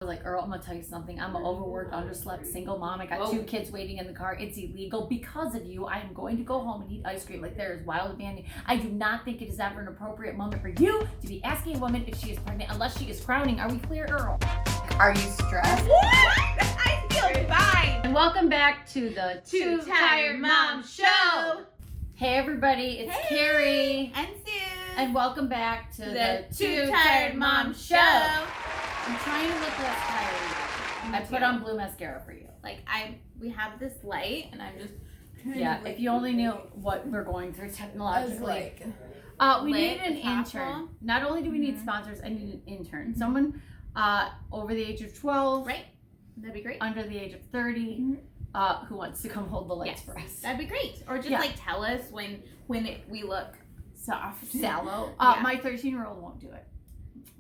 I was like, Earl, I'm gonna tell you something. I'm an overworked, underslept single mom. I got 2 kids waiting in the car. It's illegal because of you. I am going to go home and eat ice cream like there is wild abandon. I do not think it is ever an appropriate moment for you to be asking a woman if she is pregnant unless she is crowning. Are we clear, Earl? Are you stressed? What? I feel fine. And welcome back to the Two Tired Mom Show. Hey everybody, it's Kerri. And Sue. And welcome back to the Two Tired Mom Show. I'm trying to look less tired. I put on blue mascara for you. Like we have this light, and I'm just. Yeah, if you only knew what we're going through technologically. We need an intern. Not only do we need sponsors, I need an intern. Someone over the age of 12. Right. That'd be great. Under the age of 30. Who wants to come hold the lights for us. That'd be great. Or just like tell us when we look soft. Sallow. My 13-year-old won't do it.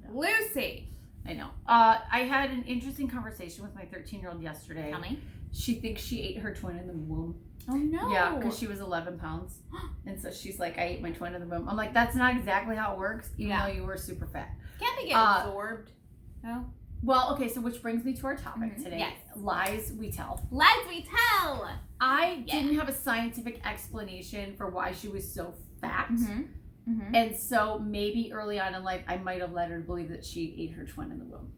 No. Lucy. I know. I had an interesting conversation with my 13-year-old yesterday. Tell me. She thinks she ate her twin in the womb. Oh no. Yeah, because she was 11 pounds. And so she's like, I ate my twin in the womb. I'm like, that's not exactly how it works, even though you were super fat. Can't they get absorbed? No. Well, okay, so which brings me to our topic today. Yes. Lies we tell. Lies we tell. I didn't have a scientific explanation for why she was so fat. And so maybe early on in life, I might have led her to believe that she ate her twin in the womb.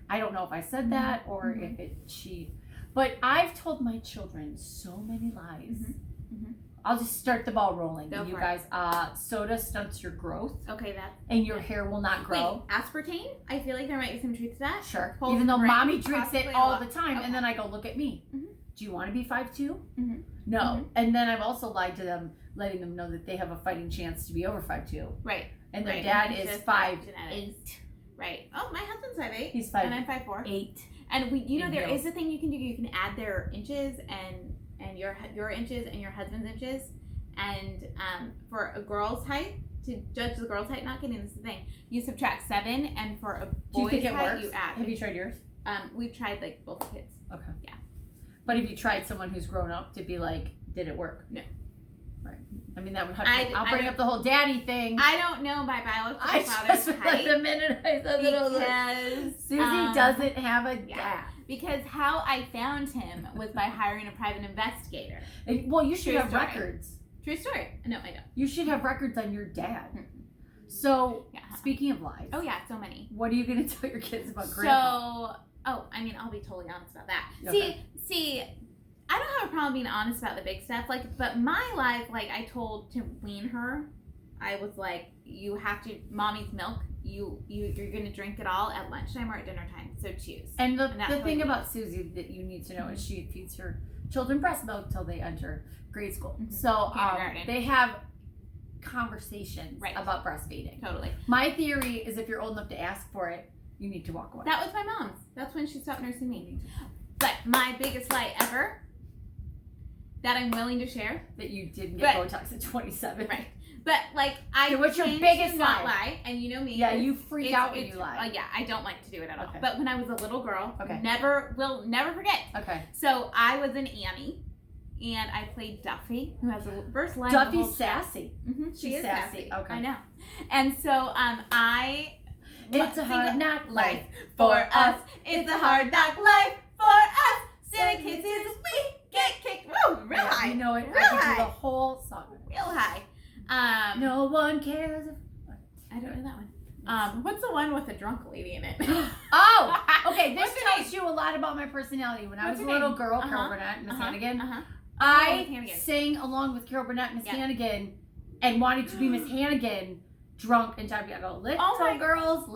I don't know if I said that or if she... But I've told my children so many lies. I'll just start the ball rolling. Go you for guys, soda stunts your growth. Okay, and your hair will not grow. Wait, aspartame? I feel like there might be some truth to that. Sure. Holds Even though brain, mommy drinks it all the time, Okay. and then I go, look at me. Do you want to be 5'2"? No. No. And then I've also lied to them, letting them know that they have a fighting chance to be over 5'2". Right. And their dad is 5'8". Right. Oh, my husband's 5'8". He's 5'8". And I'm 5'4". 8. And you know, in there heels. is a thing you can do. You can add their inches and your inches and your husband's inches. And for a girl's height, to judge the girl's height, not kidding, this is the thing, you subtract 7, and for a Do you boy's think it height, works? you add. Have you tried yours? We've tried like both kids. Okay. Yeah. But have you tried someone who's grown up to be like, did it work? No. Right. I mean, that would have I'll bring up the whole daddy thing. I don't know my biological father's just height. the minute I said that, I was like, Because Susie doesn't have a dad. yeah. Because how I found him was by hiring a private investigator. Well, you should True have story. records. True story. No, I don't. You should have records on your dad. So, speaking of lies. Oh yeah, so many. What are you going to tell your kids about grandpa? I mean, I'll be totally honest about that. Okay. See, I don't have a problem being honest about the big stuff. But my life, I told to wean her, I was like, you have to, mommy's milk, you're going to drink it all at lunchtime or at dinner time. So choose. And the thing about Susie that you need to know is she feeds her children breast milk till they enter grade school. So they have conversations about breastfeeding. Totally. My theory is if you're old enough to ask for it, you need to walk away. That was my mom's. That's when she stopped nursing me. But my biggest lie ever that I'm willing to share. That you didn't get Botox at 27. Right. But what's your biggest lie? And you know me. Yeah, you freak out when you lie. Yeah, I don't like to do it at all. But when I was a little girl, will never forget. Okay. So I was an Annie, and I played Duffy, who has the first line. Duffy's sassy. She's sassy. Okay. I know. And so it's a hard knock life for us. It's a hard knock life for us. Silly kids is we get kicked. Woo, real high. You know it. Real I could high. do the whole song. Real high. No one cares. I don't know that one. What's the one with the drunk lady in it? Oh, okay. This tells you a lot about my personality. When I was a little girl, Carol Burnett, Miss Hannigan, I sang along with Carol Burnett, Miss Hannigan, and wanted to be Miss Hannigan. Drunk and time to go, little girls,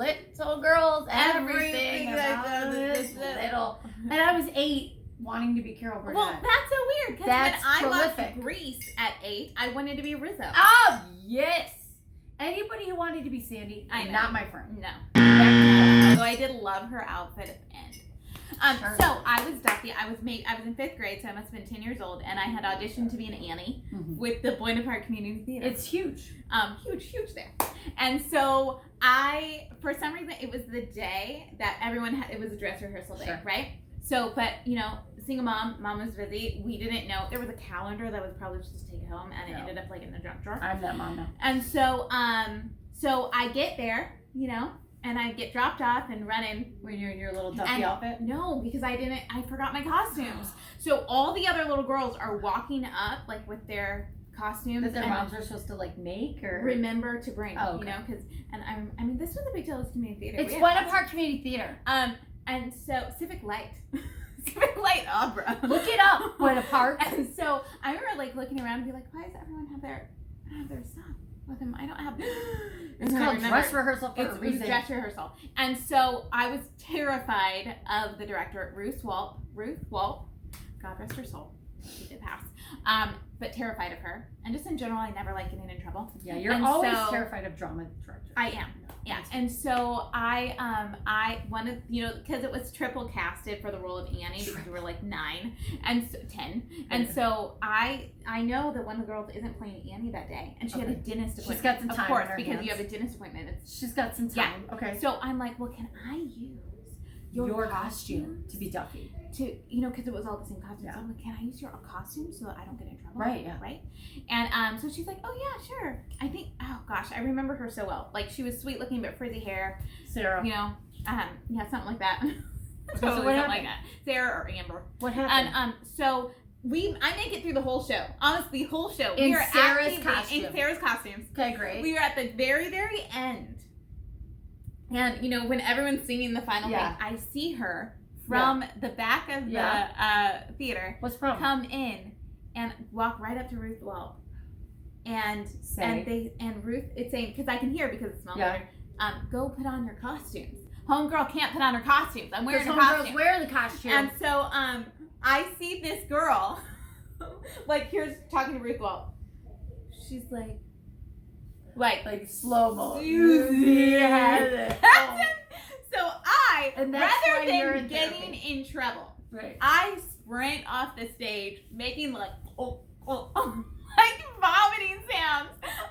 everything about this little. And I was 8, wanting to be Carol Burnett. Well, that's so weird, because when I prolific. watched Grease at 8, I wanted to be Rizzo. Oh, yes. Anybody who wanted to be Sandy, not my friend. No. Although I did love her outfit at the end. So I was Duffy. I was in 5th grade, so I must have been 10 years old, and I had auditioned to be an Annie with the Buena Park Community Theater. It's huge. Huge there. And so for some reason, it was the day that everyone it was a dress rehearsal day, right? So, but single mom was busy. We didn't know there was a calendar that was probably just to take home, and it ended up in the junk drawer. I'm that mom now. And so, so I get there, and I'd get dropped off and run in. Were you in your little Duffy outfit? No, because I forgot my costumes. So all the other little girls are walking up like with their costumes that their moms are supposed to like make or remember to bring. Oh, okay. You know, because I mean this was a big deal. This community theater. It's Buena Park Community Theater. And so Civic Light. Civic Light Opera. Look it up, Buena Park. And so I remember like looking around and be like, why does everyone have their stuff with them? I don't have. It's called dress rehearsal for a reason. It was dress rehearsal. And so I was terrified of the director, Ruth Walt. God rest her soul. She did pass. But terrified of her. And just in general, I never like getting in trouble. Yeah, you're always terrified of drama directors. I am. Yeah. And so I wanted, you know, because it was triple casted for the role of Annie because we were like 9 and 10. And so I know that one of the girls isn't playing Annie that day. And she had a dentist appointment. She's got some time. Of course, in her because hands. you have a dentist appointment. She's got some time. Yeah. Okay. So I'm like, well, can I use your costume to be Duffy? To, you know, because it was all the same costume. Yeah. So I'm like, can I use your costume so that I don't get in trouble? Right, yeah. Right? And so she's like, oh, yeah, sure. I think, oh, gosh, I remember her so well. Like, she was sweet looking, but frizzy hair. Sarah. You know, yeah, something like that. So what happened? Like that. Sarah or Amber. What happened? And so I make it through the whole show. Honestly, the whole show. In we were Sarah's costume. In Sarah's costumes. Okay, great. We were at the very, very end. And, you know, when everyone's singing the final thing, I see her from the back of the theater. What's the problem? Come in and walk right up to Ruth Walt. And Ruth, it's saying, because I can hear because it smells weird, go put on your costumes. Homegirl can't put on her costumes. I'm wearing her costume. Homegirl's wearing the costume. And so I see this girl, like here's talking to Ruth Walt. She's like slow-mo. Susie has it. So and that's rather than in getting in trouble, right, I sprint off the stage making like like vomiting sounds.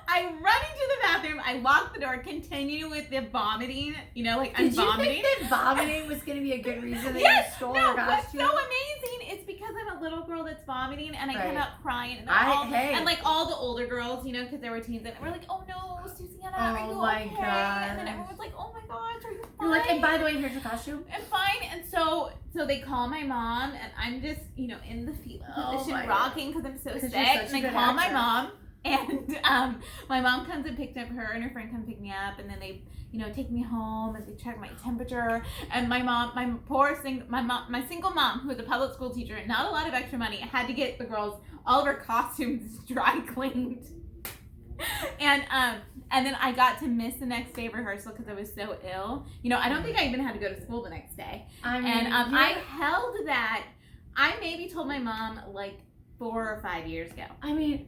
I run into the bathroom. I lock the door. Continue with the vomiting. You know, like I'm vomiting. Did you think that vomiting was going to be a good reason that you stole her costume? What's so amazing is because I'm a little girl that's vomiting, and I come out crying, and and like all the older girls, you know, because there were teens, and we're like, "Oh no, Susanna, are you okay?" God. And then everyone's like, "Oh my gosh, are you fine?" You're like, and by the way, here's your costume. I'm fine. And so they call my mom, and I'm just, you know, in the fetal position, rocking because I'm so sick. And they call my mom. And my mom comes and picked up her, and her friend comes pick me up, and then they, you know, take me home and they check my temperature. And my single mom, who was a public school teacher and not a lot of extra money, had to get the girls all of her costumes dry cleaned. And then I got to miss the next day of rehearsal because I was so ill. You know, I don't think I even had to go to school the next day. I mean, I held that. I maybe told my mom like 4 or 5 years ago. I mean,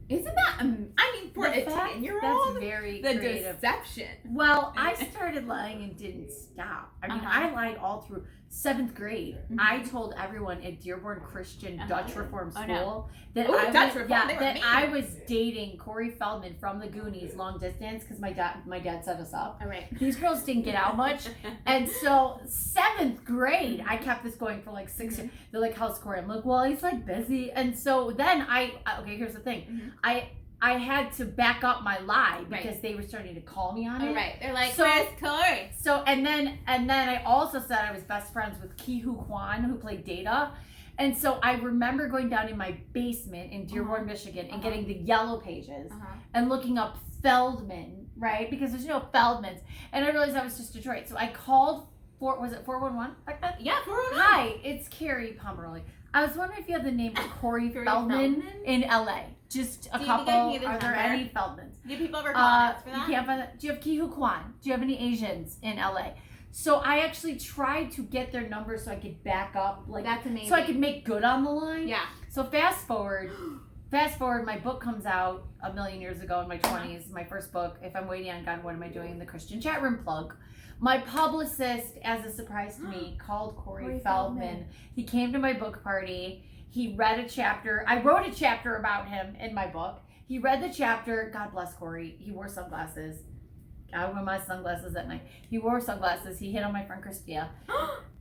isn't that? I mean, for a 10-year-old, that's very the creative. Deception. Well, I started lying and didn't stop. I mean, I lied all through 7th grade. Mm-hmm. I told everyone at Dearborn Christian Dutch Reform School that I was dating Corey Feldman from the Goonies long distance because my dad set us up. All right. These girls didn't get out much, and so 7th grade I kept this going for like 6 years. They're like, "How's Corey?" I'm like, "Well, he's like busy," and so then okay. Here's the thing. Mm-hmm. I had to back up my lie because they were starting to call me on it. Right. They're like, "Where's Corey?" So and then I also said I was best friends with Ki-Hoo Kwan, who played Data. And so I remember going down in my basement in Dearborn, Michigan, and getting the yellow pages and looking up Feldman, right? Because there's no Feldmans. And I realized I was just Detroit. So I called was it 411 back then? Yeah, 411. Hi, it's Kerri Pomeroy. I was wondering if you have the name of Corey Feldman in LA. Just a couple. Are there any Feldmans? Do people ever call us for that? You can't find that. Do you have Ki-Hoo Kwan? Do you have any Asians in LA? So I actually tried to get their numbers so I could back up. Like, that's amazing. So I could make good on the line. Yeah. So fast forward, my book comes out a million years ago in my 20s. My first book, If I'm Waiting on God, What Am I Doing? The Christian Chat Room plug. My publicist, as a surprise to me, called Corey Feldman. He came to my book party. He read a chapter. I wrote a chapter about him in my book. He read the chapter. God bless Corey. He wore sunglasses. I wear my sunglasses at night. He wore sunglasses. He hit on my friend Christia.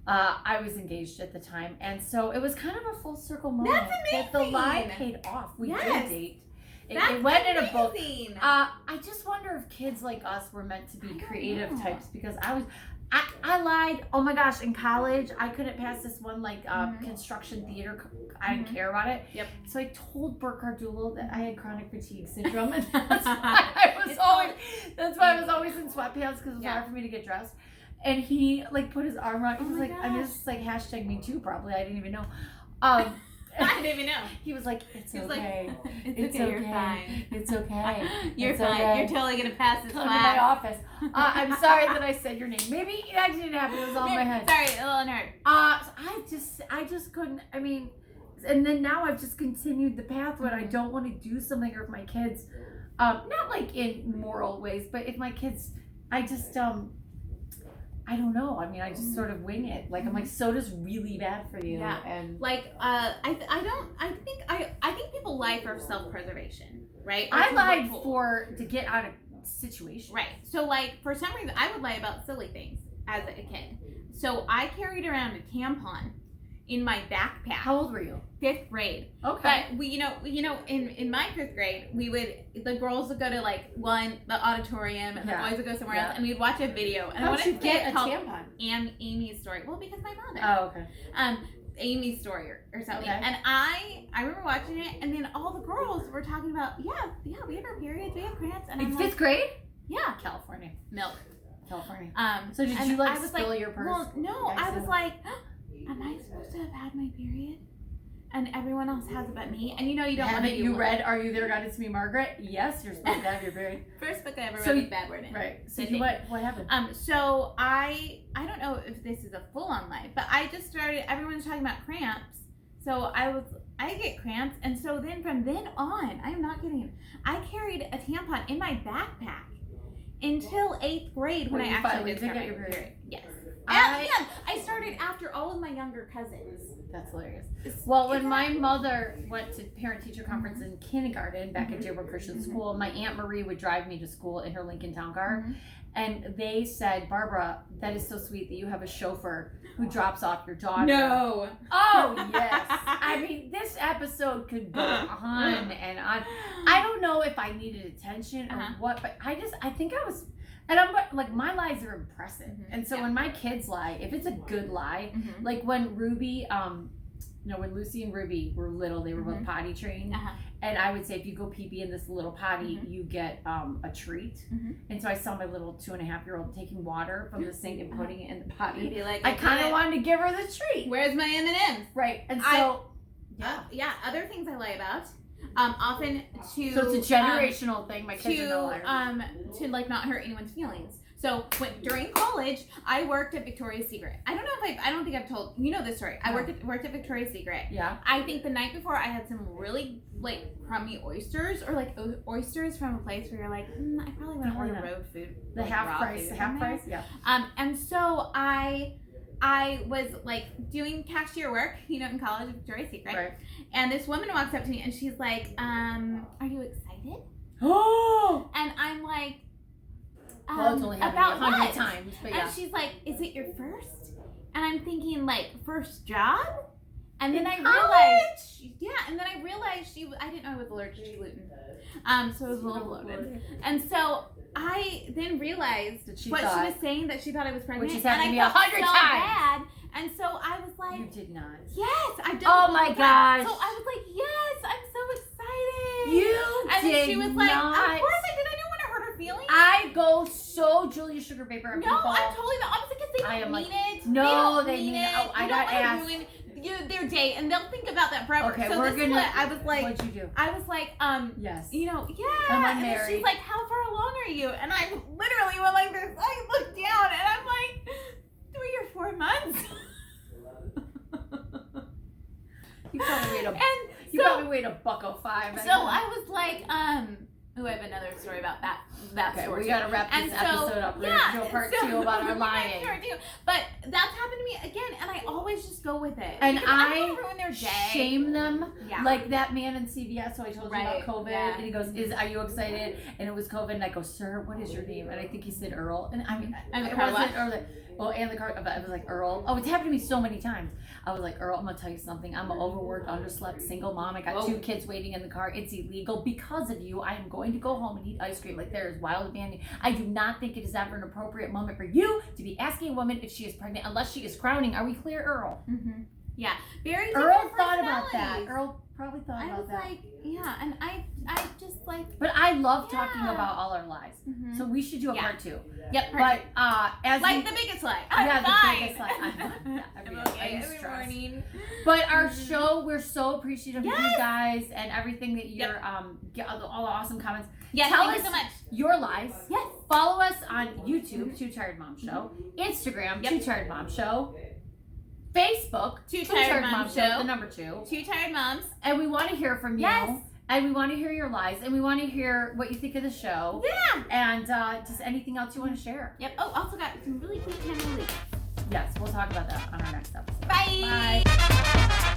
I was engaged at the time. And so it was kind of a full circle moment. That's amazing. That the lie paid off. We did date. It went in a book. I just wonder if kids like us were meant to be creative types, because I lied. Oh my gosh, in college, I couldn't pass this one construction theater. I didn't care about it. Yep. So I told Burkhard Doolittle that I had chronic fatigue syndrome, and that's why I was always in sweatpants, because it was hard for me to get dressed. And he put his arm around. He was like, "I'm just hashtag me too." Probably, I didn't even know. I didn't even know. He was like, "It's okay. Like, it's okay. You're fine. It's okay. You're fine. Okay. You're totally gonna pass this class." Come to my office. I'm sorry that I said your name. Maybe it actually didn't happen. It was all in my head. Sorry, a little nerd. I just couldn't. I mean, and then now I've just continued the path when I don't want to do something, or if my kids, not in moral ways, but if my kids, I just I don't know. I mean, I just sort of wing it. I'm like, soda's really bad for you. Yeah. And I think people lie for self-preservation, right? I lied to get out of situation. Right. So for some reason, I would lie about silly things as a kid. So I carried around a tampon in my backpack. How old were you? 5th grade. Okay. But we, in my 5th grade, the girls would go to the auditorium, and the boys would go somewhere else, and we'd watch a video. And how'd you get a tampon? Amy's Story. Well, because my mother. Oh, okay. Amy's Story or something. Okay. And I remember watching it, and then all the girls were talking about, we have our periods, we have cramps. And in 5th grade? Yeah. California. Milk. California. So did you spill your purse? Well, no, I was like, am I supposed to have had my period? And everyone else has it but me. And you don't want to Haven't you read Are You There, God? It's Me, Margaret? Yes, you're supposed to have your period. First book I ever read with bad word in it. Right. So what happened? So I don't know if this is a full-on lie, but I just started, everyone's talking about cramps. So I get cramps, and so then from then on, I'm not kidding you, I carried a tampon in my backpack until 8th grade when I actually did get your period. Yes. I started after all of my younger cousins. That's hilarious. Well, when my mother went to parent-teacher conference in kindergarten back at Dearborn Christian School, my Aunt Marie would drive me to school in her Lincoln Town Car. And they said, "Barbara, that is so sweet that you have a chauffeur who drops off your daughter." No. Oh, yes. I mean, this episode could go on and on. I don't know if I needed attention or what, but I think I was... And I'm like, my lies are impressive. And so when my kids lie, if it's a good lie, like when Ruby, when Lucy and Ruby were little, they were both potty trained. And I would say, if you go pee-pee in this little potty, you get a treat. And so I saw my little 2.5-year-old taking water from the sink and putting it in the potty. I kind of wanted to give her the treat. Where's my M&Ms? Right. And so, other things I lie about. Often to... So it's a generational thing. My kids are no liars. To not hurt anyone's feelings. So during college, I worked at Victoria's Secret. I don't think I've told this story. I worked at Victoria's Secret. Yeah. I think the night before I had some really crummy oysters, or oysters from a place where you're like, I probably want to order road food. The half price. Yeah. And so I was doing cashier work, in college at Victoria's Secret. Right. And this woman walks up to me and she's like, "Are you excited?" Oh. And I'm like, well, it's only happened 100 times, but yeah. And she's like, "Is it your first?" And I'm thinking, first job? And then I realized I didn't know I was allergic to gluten. So it was a little bloated. And so I then realized she was saying, that she thought I was pregnant. Which has happened to me 100 times. Bad. And so I was like, you did not. Yes, I've done. Oh my gosh. So I was like, yes, I'm so excited. You and did then she was like, not. Of course I did. I didn't want to hurt her feelings. I go so Julia Sugar Paper on people. No, I'm totally the opposite, because they don't mean it. No, they mean it. Oh, I got asked. Their date, and they'll think about that forever. Okay, so we're gonna. I was like, what'd you do? I was like, yes. Yeah. I'm unmarried. And she's like, how far along are you? And I literally went like this. I looked down, and I'm like, 3 or 4 months. You probably weighed a $105. So I was like, I have another story about that story. We gotta wrap this episode up. We're gonna do a part 2 about our lying. But that's happened to me again, and I always just go with it. And I don't ruin their day. Shame them. Yeah. Like that man in CVS who I told you about COVID, and he goes, "Are you excited?" And it was COVID, and I go, "Sir, what is your name?" And I think he said Earl, and I mean, it wasn't Earl. Well, and the car, I was like, Earl. Oh, it's happened to me so many times. I was like, Earl, I'm gonna tell you something. I'm an overworked, underslept single mom. I got 2 kids waiting in the car. It's illegal because of you. I am going to go home and eat ice cream. Like, there is wild abandon. I do not think it is ever an appropriate moment for you to be asking a woman if she is pregnant unless she is crowning. Are we clear, Earl? Mm-hmm. Yeah. Very. Earl thought about that. Earl probably thought about that. I was like, yeah, and I just like. But I love talking about all our lies. Mm-hmm. So we should do a part 2. Yep. But as like the biggest lie. The biggest lie. I'm okay every morning. But our show, we're so appreciative of you guys and everything that you're all the awesome comments. Yes, thank you so much. Your lies. Yes. Follow us on YouTube, Two Tired Mom Show. Instagram, Two Tired Mom Show. Facebook, Two Tired Mom Show, the number 2. Two Tired Moms. And we want to hear from you. Yes. And we want to hear your lies. And we want to hear what you think of the show. Yeah. And just anything else you want to share. Yep. Oh, also got some really cute family leaves. Yes, we'll talk about that on our next episode. Bye. Bye.